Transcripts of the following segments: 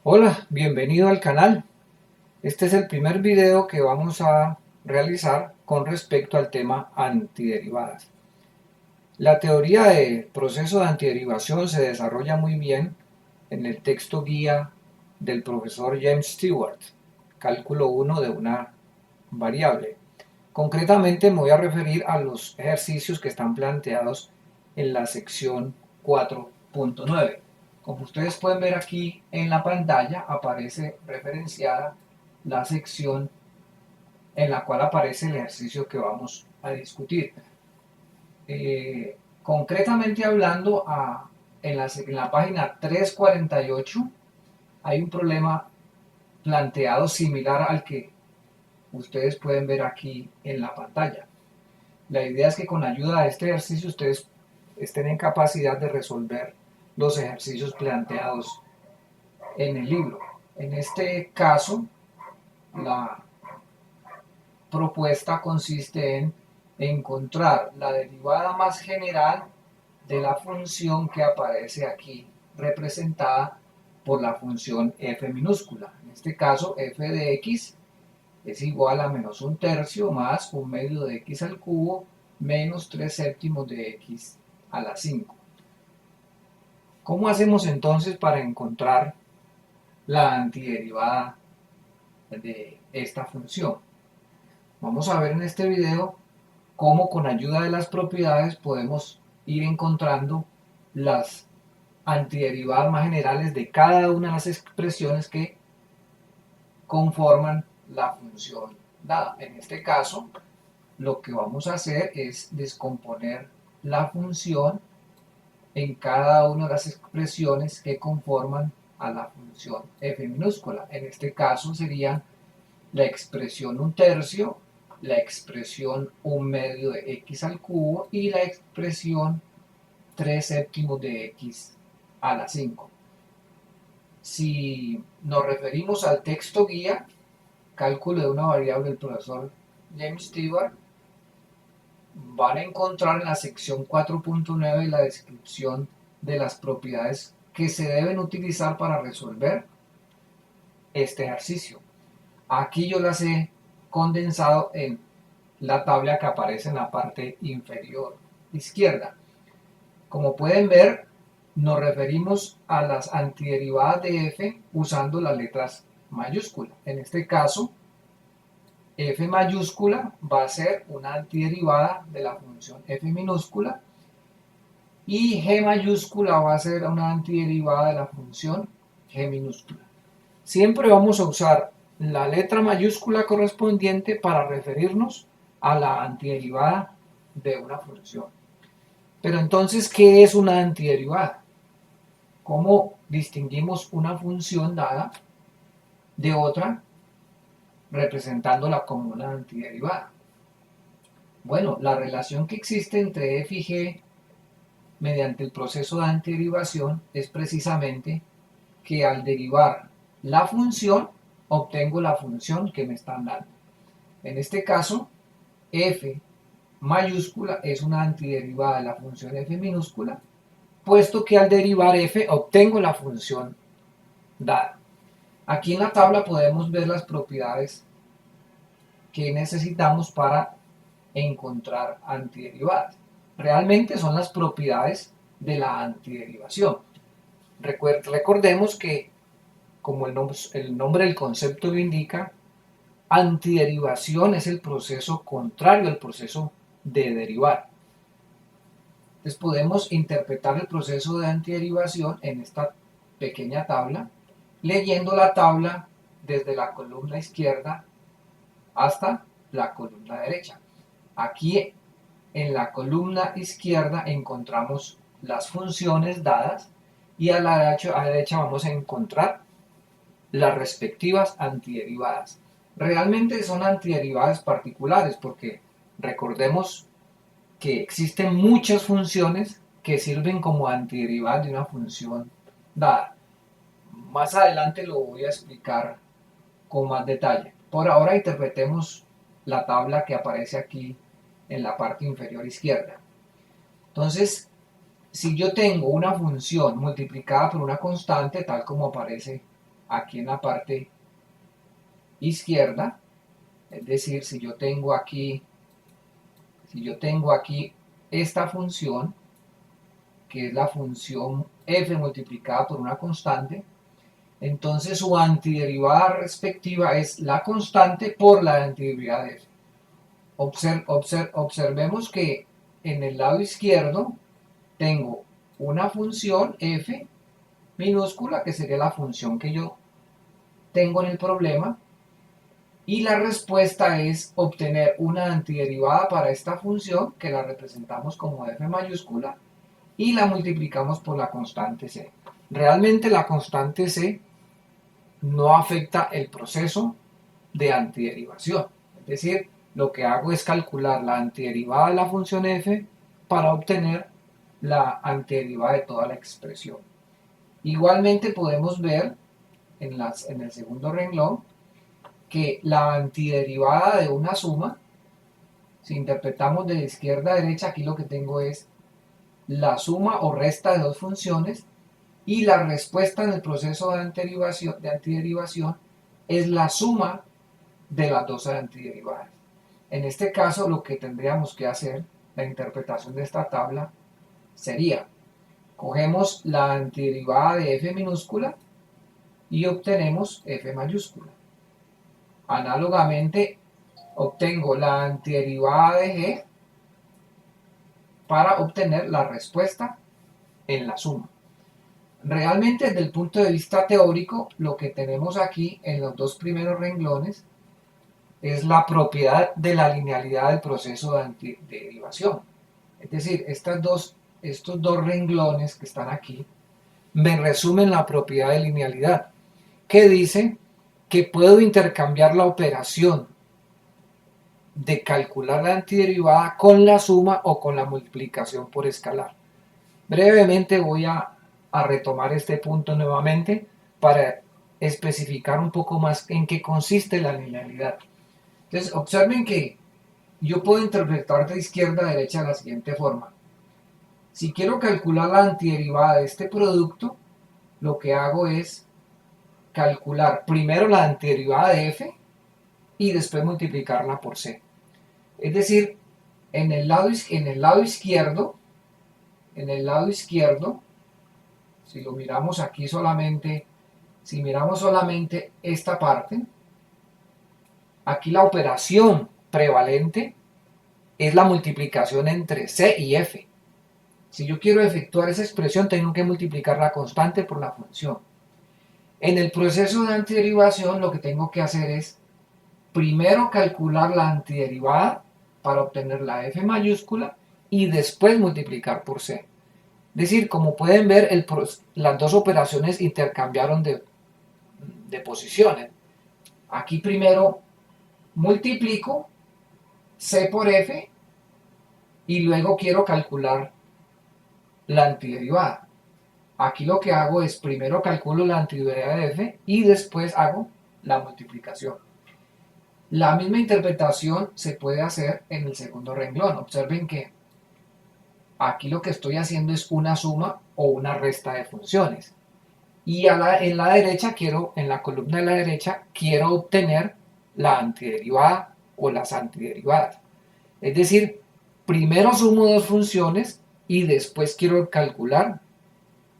Hola, bienvenido al canal. Este es el primer video que vamos a realizar con respecto al tema antiderivadas. La teoría de proceso de antiderivación se desarrolla muy bien en el texto guía del profesor James Stewart, cálculo 1 de una variable. Concretamente me voy a referir a los ejercicios que están planteados en la sección 4.9. Como ustedes pueden ver aquí en la pantalla aparece referenciada la sección en la cual aparece el ejercicio que vamos a discutir. Concretamente hablando, en la página 348 hay un problema planteado similar al que ustedes pueden ver aquí en la pantalla. La idea es que con ayuda de este ejercicio ustedes estén en capacidad de resolver los ejercicios planteados en el libro. En este caso, la propuesta consiste en encontrar la derivada más general de la función que aparece aquí representada por la función f minúscula. En este caso, f de x es igual a menos un tercio más un medio de x al cubo menos 3 séptimos de x a la 5. ¿Cómo hacemos entonces para encontrar la antiderivada de esta función? Vamos a ver en este video cómo con ayuda de las propiedades podemos ir encontrando las antiderivadas más generales de cada una de las expresiones que conforman la función dada. En este caso, lo que vamos a hacer es descomponer la función en cada una de las expresiones que conforman a la función f minúscula. En este caso serían la expresión un tercio, la expresión un medio de x al cubo y la expresión 3 séptimos de x a la 5. Si nos referimos al texto guía, cálculo de una variable del profesor James Stewart, van a encontrar en la sección 4.9 la descripción de las propiedades que se deben utilizar para resolver este ejercicio. Aquí yo las he condensado en la tabla que aparece en la parte inferior izquierda. Como pueden ver, nos referimos a las antiderivadas de f usando las letras mayúsculas. En este caso, f mayúscula va a ser una antiderivada de la función f minúscula y g mayúscula va a ser una antiderivada de la función g minúscula. Siempre vamos a usar la letra mayúscula correspondiente para referirnos a la antiderivada de una función. Pero entonces, ¿qué es una antiderivada? ¿Cómo distinguimos una función dada de otra representándola como una antiderivada? Bueno, la relación que existe entre f y g mediante el proceso de antiderivación es precisamente que al derivar la función obtengo la función que me están dando. En este caso, f mayúscula es una antiderivada de la función f minúscula, puesto que al derivar f obtengo la función dada. Aquí en la tabla podemos ver las propiedades que necesitamos para encontrar antiderivadas. Realmente son las propiedades de la antiderivación. Recordemos que, como el nombre del concepto lo indica, antiderivación es el proceso contrario al proceso de derivar. Entonces podemos interpretar el proceso de antiderivación en esta pequeña tabla, leyendo la tabla desde la columna izquierda hasta la columna derecha. Aquí en la columna izquierda encontramos las funciones dadas y a la derecha vamos a encontrar las respectivas antiderivadas. Realmente son antiderivadas particulares porque recordemos que existen muchas funciones que sirven como antiderivadas de una función dada. Más adelante lo voy a explicar con más detalle. Por ahora interpretemos la tabla que aparece aquí en la parte inferior izquierda. Entonces, si yo tengo una función multiplicada por una constante, tal como aparece aquí en la parte izquierda. Es decir, si yo tengo aquí esta función, que es la función f multiplicada por una constante, entonces su antiderivada respectiva es la constante por la antiderivada de f. Observemos que en el lado izquierdo tengo una función f minúscula, que sería la función que yo tengo en el problema, y la respuesta es obtener una antiderivada para esta función, que la representamos como f mayúscula, y la multiplicamos por la constante c. Realmente la constante c no afecta el proceso de antiderivación. Es decir, lo que hago es calcular la antiderivada de la función f para obtener la antiderivada de toda la expresión. Igualmente podemos ver en el segundo renglón que la antiderivada de una suma, si interpretamos de izquierda a derecha, aquí lo que tengo es la suma o resta de dos funciones, y la respuesta en el proceso de antiderivación es la suma de las dos antiderivadas. En este caso, lo que tendríamos que hacer, la interpretación de esta tabla, sería: cogemos la antiderivada de f minúscula y obtenemos f mayúscula. Análogamente, obtengo la antiderivada de g para obtener la respuesta en la suma. Realmente, desde el punto de vista teórico, lo que tenemos aquí en los dos primeros renglones es la propiedad de la linealidad del proceso de antiderivación. Es decir, estos dos renglones que están aquí me resumen la propiedad de linealidad, que dice que puedo intercambiar la operación de calcular la antiderivada con la suma o con la multiplicación por escalar. Brevemente voy a retomar este punto nuevamente para especificar un poco más en qué consiste la linealidad. Entonces, observen que yo puedo interpretar de izquierda a derecha de la siguiente forma. Si quiero calcular la antiderivada de este producto, lo que hago es calcular primero la antiderivada de f y después multiplicarla por c. Es decir, en el lado izquierdo, si lo miramos aquí solamente, si miramos solamente esta parte, aquí la operación prevalente es la multiplicación entre c y f. Si yo quiero efectuar esa expresión, tengo que multiplicar la constante por la función. En el proceso de antiderivación, lo que tengo que hacer es primero calcular la antiderivada para obtener la f mayúscula y después multiplicar por c. Es decir, como pueden ver, las dos operaciones intercambiaron de posiciones. Aquí primero multiplico c por f y luego quiero calcular la antiderivada. Aquí lo que hago es primero calculo la antiderivada de f y después hago la multiplicación. La misma interpretación se puede hacer en el segundo renglón. Observen que aquí lo que estoy haciendo es una suma o una resta de funciones. Y en la derecha en la columna de la derecha, quiero obtener la antiderivada o las antiderivadas. Es decir, primero sumo dos funciones y después quiero calcular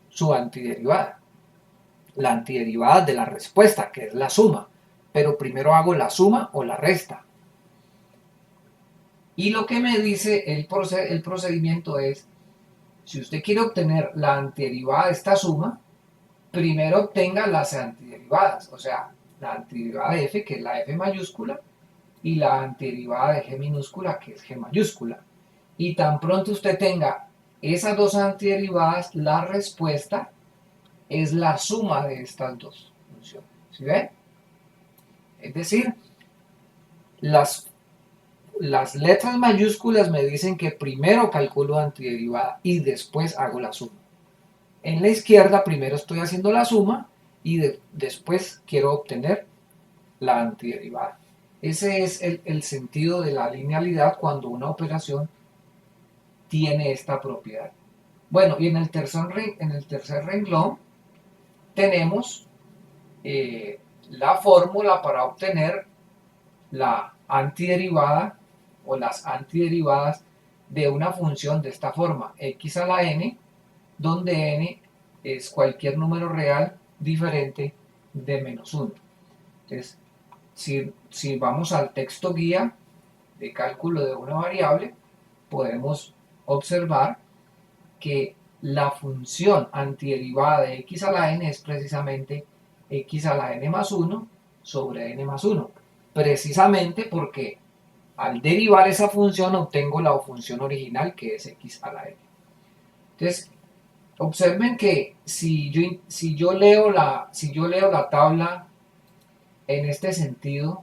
su antiderivada. La antiderivada de la respuesta, que es la suma. Pero primero hago la suma o la resta. Y lo que me dice el procedimiento es: si usted quiere obtener la antiderivada de esta suma, primero obtenga las antiderivadas, o sea, la antiderivada de f, que es la f mayúscula, y la antiderivada de g minúscula, que es g mayúscula. Y tan pronto usted tenga esas dos antiderivadas, la respuesta es la suma de estas dos funciones. ¿Sí ven? Es decir, las letras mayúsculas me dicen que primero calculo antiderivada y después hago la suma. En la izquierda primero estoy haciendo la suma y después quiero obtener la antiderivada. Ese es el sentido de la linealidad cuando una operación tiene esta propiedad. Bueno, y en el tercer renglón tenemos la fórmula para obtener la antiderivada o las antiderivadas de una función de esta forma, x a la n, donde n es cualquier número real diferente de menos 1. Entonces, si vamos al texto guía de cálculo de una variable, podemos observar que la función antiderivada de x a la n es precisamente x a la n más 1 sobre n más 1, precisamente porque al derivar esa función obtengo la función original, que es x a la n. Entonces, observen que si yo leo la tabla en este sentido,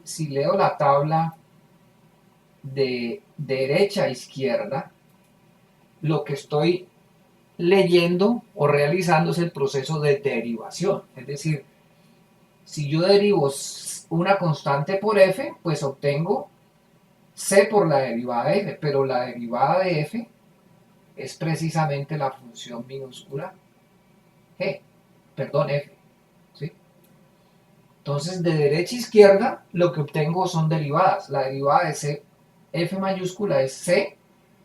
si leo la tabla de derecha a izquierda, lo que estoy leyendo o realizando es el proceso de derivación. Es decir, si yo derivo una constante por f, pues obtengo c por la derivada de f, pero la derivada de f es precisamente la función minúscula g, perdón, f, ¿sí? Entonces, de derecha a izquierda, lo que obtengo son derivadas. La derivada de c, f mayúscula, es c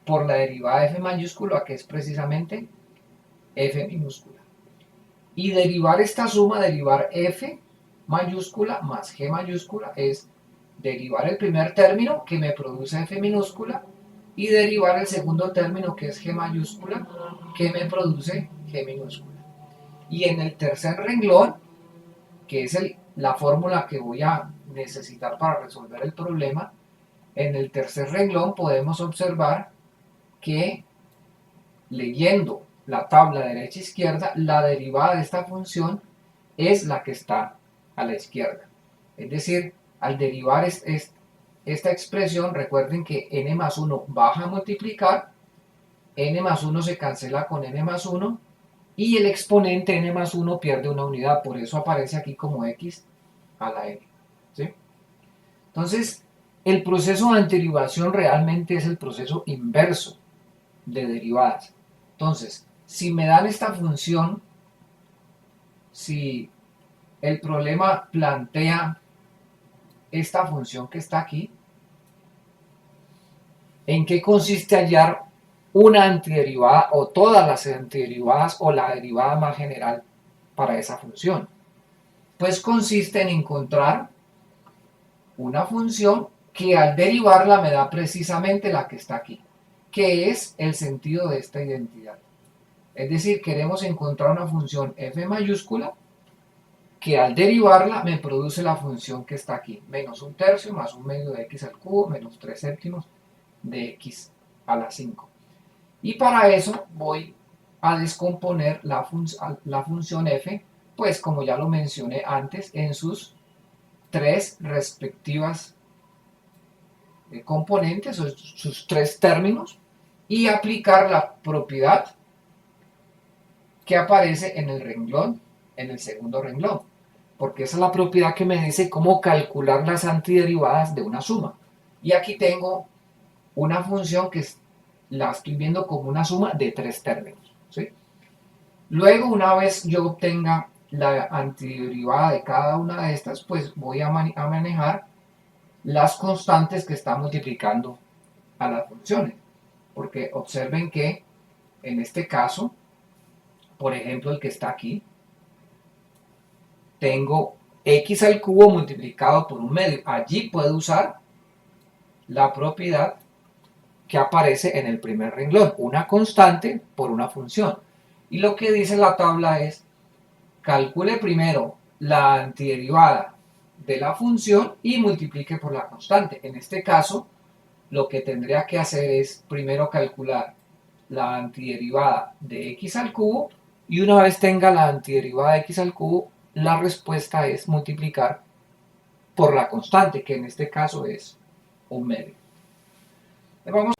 por la derivada de f mayúscula, que es precisamente f minúscula. Y derivar esta suma, derivar f mayúscula más g mayúscula, es derivar el primer término, que me produce f minúscula, y derivar el segundo término, que es g mayúscula, que me produce g minúscula. Y en el tercer renglón, que es la fórmula que voy a necesitar para resolver el problema, en el tercer renglón podemos observar que, leyendo la tabla derecha-izquierda, la derivada de esta función es la que está a la izquierda. Es decir, al derivar esta expresión, recuerden que n más 1 baja a multiplicar, n más 1 se cancela con n más 1, y el exponente n más 1 pierde una unidad, por eso aparece aquí como x a la n. ¿Sí? Entonces, el proceso de antiderivación realmente es el proceso inverso de derivadas. Entonces, si me dan esta función, si el problema plantea esta función que está aquí, ¿en qué consiste hallar una antiderivada o todas las antiderivadas o la derivada más general para esa función? Pues consiste en encontrar una función que al derivarla me da precisamente la que está aquí, que es el sentido de esta identidad. Es decir, queremos encontrar una función f mayúscula que al derivarla me produce la función que está aquí, menos un tercio más un medio de x al cubo menos 3 séptimos de x a la 5. Y para eso voy a descomponer la función f, pues como ya lo mencioné antes, en sus tres respectivas componentes o sus tres términos, y aplicar la propiedad que aparece en el renglón, en el segundo renglón, porque esa es la propiedad que me dice cómo calcular las antiderivadas de una suma. Y aquí tengo una función que la estoy viendo como una suma de tres términos, ¿sí? Luego, una vez yo obtenga la antiderivada de cada una de estas, pues voy a manejar las constantes que están multiplicando a las funciones. Porque observen que en este caso, por ejemplo el que está aquí, tengo x al cubo multiplicado por un medio. Allí puedo usar la propiedad que aparece en el primer renglón, una constante por una función. Y lo que dice la tabla es, calcule primero la antiderivada de la función y multiplique por la constante. En este caso, lo que tendría que hacer es primero calcular la antiderivada de x al cubo, y una vez tenga la antiderivada de x al cubo, la respuesta es multiplicar por la constante, que en este caso es un medio. Vamos